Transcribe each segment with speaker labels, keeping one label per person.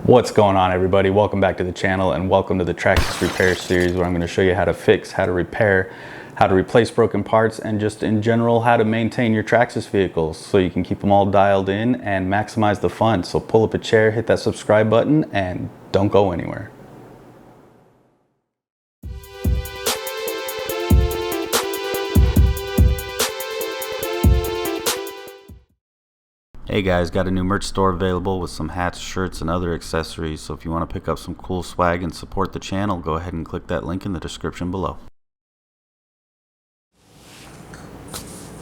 Speaker 1: What's going on, everybody? Welcome back to the channel and welcome to the Traxxas repair series, where I'm going to show you how to fix, how to repair, how to replace broken parts, and just in general how to maintain your Traxxas vehicles so you can keep them all dialed in and maximize the fun. So pull up a chair, hit that subscribe button, and don't go anywhere. Hey guys, got a new merch store available with some hats, shirts, and other accessories. So if you want to pick up some cool swag and support the channel, go ahead and click that link in the description below.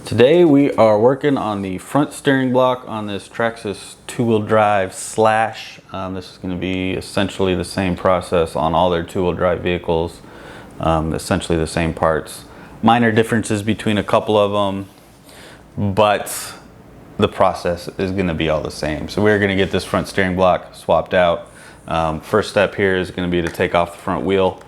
Speaker 1: Today we are working on the front steering block on this Traxxas two-wheel drive Slash. This is going to be essentially the same process on all their two-wheel drive vehicles. Essentially the same parts. Minor differences between a couple of them, but the process is going to be all the same. So we're going to get this front steering block swapped out. First step here is going to be to take off the front wheel.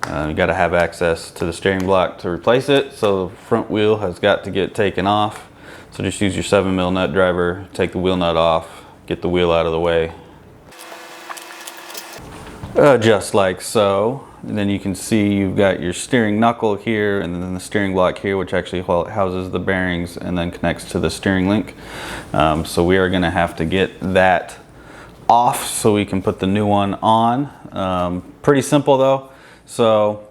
Speaker 1: You got to have access to the steering block to replace it, so the front wheel has got to get taken off. So just use your 7mm nut driver, take the wheel nut off, get the wheel out of the way, just like so. And then you can see you've got your steering knuckle here and then the steering block here, which actually houses the bearings and then connects to the steering link. So we are going to have to get that off so we can put the new one on. Pretty simple though. So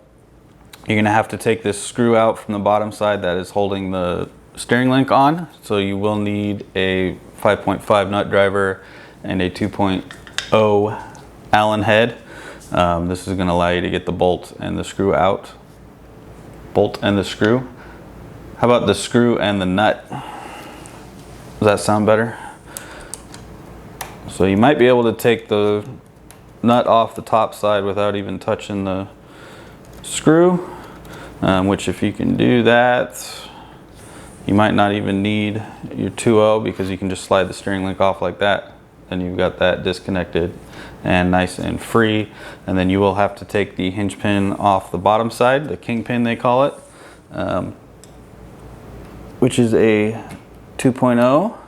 Speaker 1: you're going to have to take this screw out from the bottom side that is holding the steering link on. So you will need a 5.5 nut driver and a 2.0 Allen head. This is going to allow you to get the bolt and the screw out. Bolt and the screw. How about the screw and the nut? Does that sound better? So you might be able to take the nut off the top side without even touching the screw, which if you can do that, you might not even need your 2.0 because you can just slide the steering link off like that. Then you've got that disconnected and nice and free. And then you will have to take the hinge pin off the bottom side, the king pin they call it, which is a 2.0.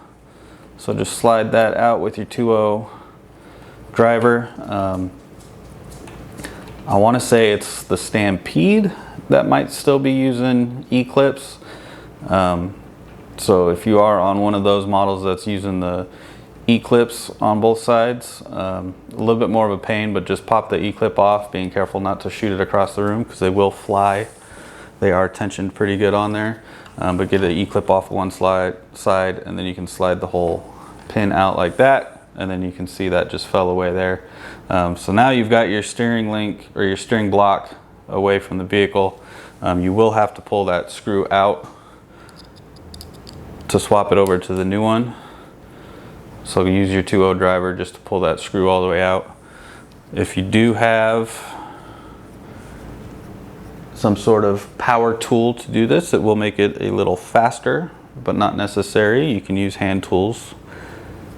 Speaker 1: So just slide that out with your 2.0 driver. I want to say it's the Stampede that might still be using E-clips. So if you are on one of those models that's using the E-clips on both sides, a little bit more of a pain, but just pop the E-clip off, being careful not to shoot it across the room because they will fly. They are tensioned pretty good on there, but get the E-clip off one side and then you can slide the whole pin out like that, and then you can see that just fell away there. So now you've got your steering link or your steering block away from the vehicle. You will have to pull that screw out to swap it over to the new one. So use your 2.0 driver just to pull that screw all the way out. If you do have some sort of power tool to do this, it will make it a little faster, but not necessary. You can use hand tools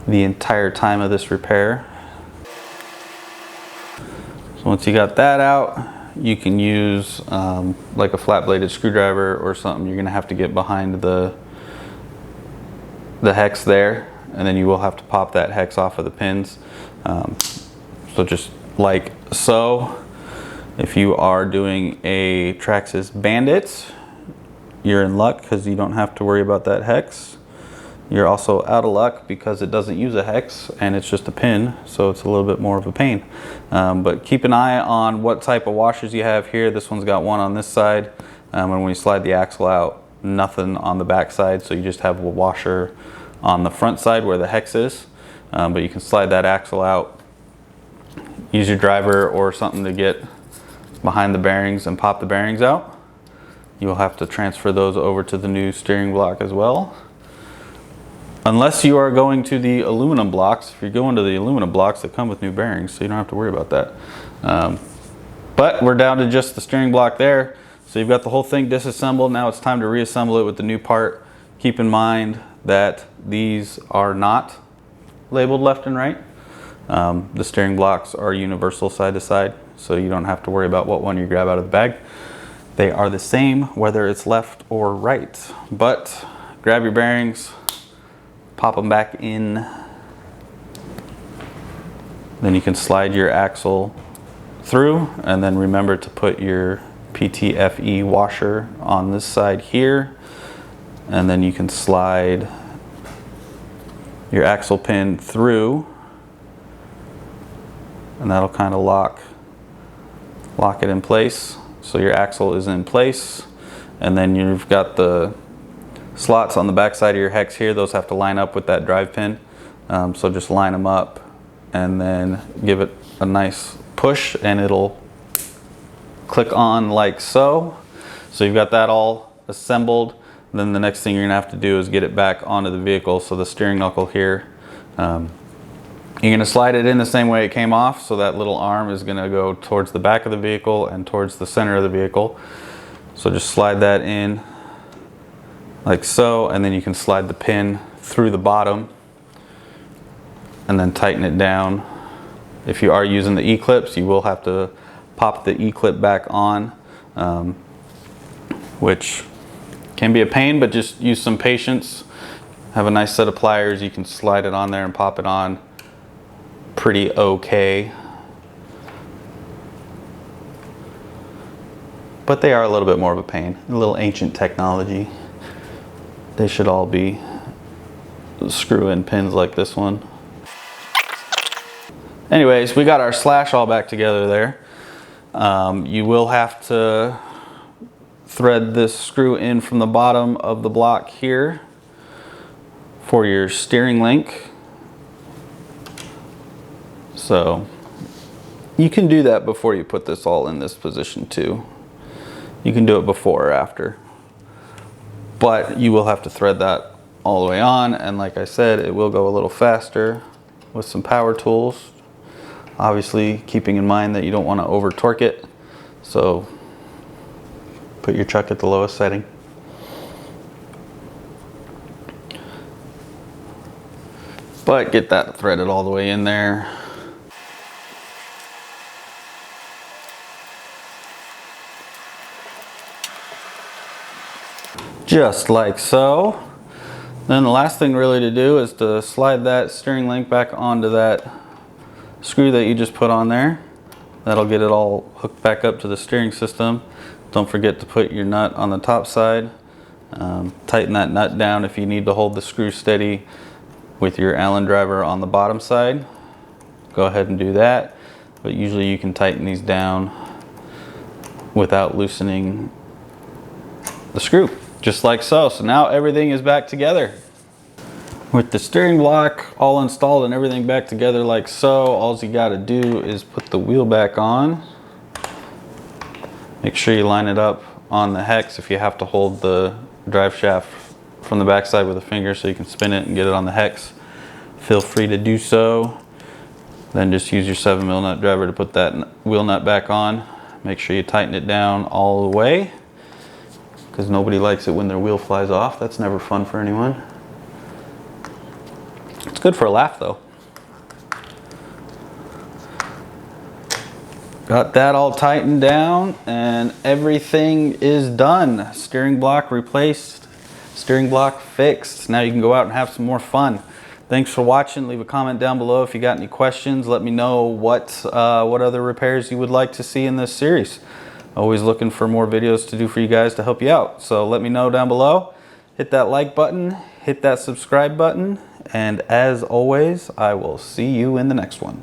Speaker 1: the entire time of this repair. So once you got that out, you can use like a flat bladed screwdriver or something. You're gonna have to get behind the hex there, and then you will have to pop that hex off of the pins. So just like so. If you are doing a Traxxas Bandit, you're in luck because you don't have to worry about that hex. You're also out of luck because it doesn't use a hex and it's just a pin, so it's a little bit more of a pain. But keep an eye on what type of washers you have here. This one's got one on this side, and when you slide the axle out, nothing on the back side, so you just have a washer on the front side where the hex is. But you can slide that axle out, use your driver or something to get behind the bearings and pop the bearings out. You'll have to transfer those over to the new steering block as well. Unless you are going to the aluminum blocks. If you're going to the aluminum blocks, they come with new bearings, so you don't have to worry about that. But we're down to just the steering block there. So you've got the whole thing disassembled. Now it's time to reassemble it with the new part. Keep in mind that these are not labeled left and right. The steering blocks are universal side to side, so you don't have to worry about what one you grab out of the bag. They are the same whether it's left or right. But grab your bearings, pop them back in Then you can slide your axle through, and then remember to put your PTFE washer on this side here, and then you can slide your axle pin through, and that'll kind of lock it in place. So your axle is in place, and then you've got the slots on the back side of your hex here. Those have to line up with that drive pin. So just line them up and then give it a nice push, and it'll click on like so. So you've got that all assembled. Then the next thing you're gonna have to do is get it back onto the vehicle. So the steering knuckle here, you're gonna slide it in the same way it came off. So that little arm is gonna go towards the back of the vehicle and towards the center of the vehicle. So just slide that in like so, and then you can slide the pin through the bottom and then tighten it down. If you are using the E-clips, you will have to pop the E-clip back on, which can be a pain, but just use some patience. Have a nice set of pliers, you can slide it on there and pop it on pretty okay. But they are a little bit more of a pain. A little ancient technology. They should all be screw-in pins like this one. Anyways, we got our slash all back together there. You will have to thread this screw in from the bottom of the block here for your steering link. So you can do that before you put this all in this position too. You can do it before or after, but you will have to thread that all the way on, and like I said, it will go a little faster with some power tools. Obviously keeping in mind that you don't want to over torque it, so put your chuck at the lowest setting. But get that threaded all the way in there. Just like so. Then the last thing really to do is to slide that steering link back onto that screw that you just put on there. That'll get it all hooked back up to the steering system. Don't forget to put your nut on the top side. Tighten that nut down if you need to hold the screw steady with your Allen driver on the bottom side. Go ahead and do that, but usually you can tighten these down without loosening the screw, just like so. So now everything is back together. With the steering block all installed and everything back together like so, all you got to do is put the wheel back on. Make sure you line it up on the hex. If you have to hold the drive shaft from the backside with a finger so you can spin it and get it on the hex, feel free to do so. Then just use your 7mm nut driver to put that wheel nut back on. Make sure you tighten it down all the way, because nobody likes it when their wheel flies off. That's never fun for anyone. It's good for a laugh though. Got that all tightened down and everything is done. Steering block replaced, steering block fixed. Now you can go out and have some more fun. Thanks for watching. Leave a comment down below if you got any questions. Let me know what other repairs you would like to see in this series. Always looking for more videos to do for you guys to help you out. So let me know down below. Hit that like button, hit that subscribe button, and as always, I will see you in the next one.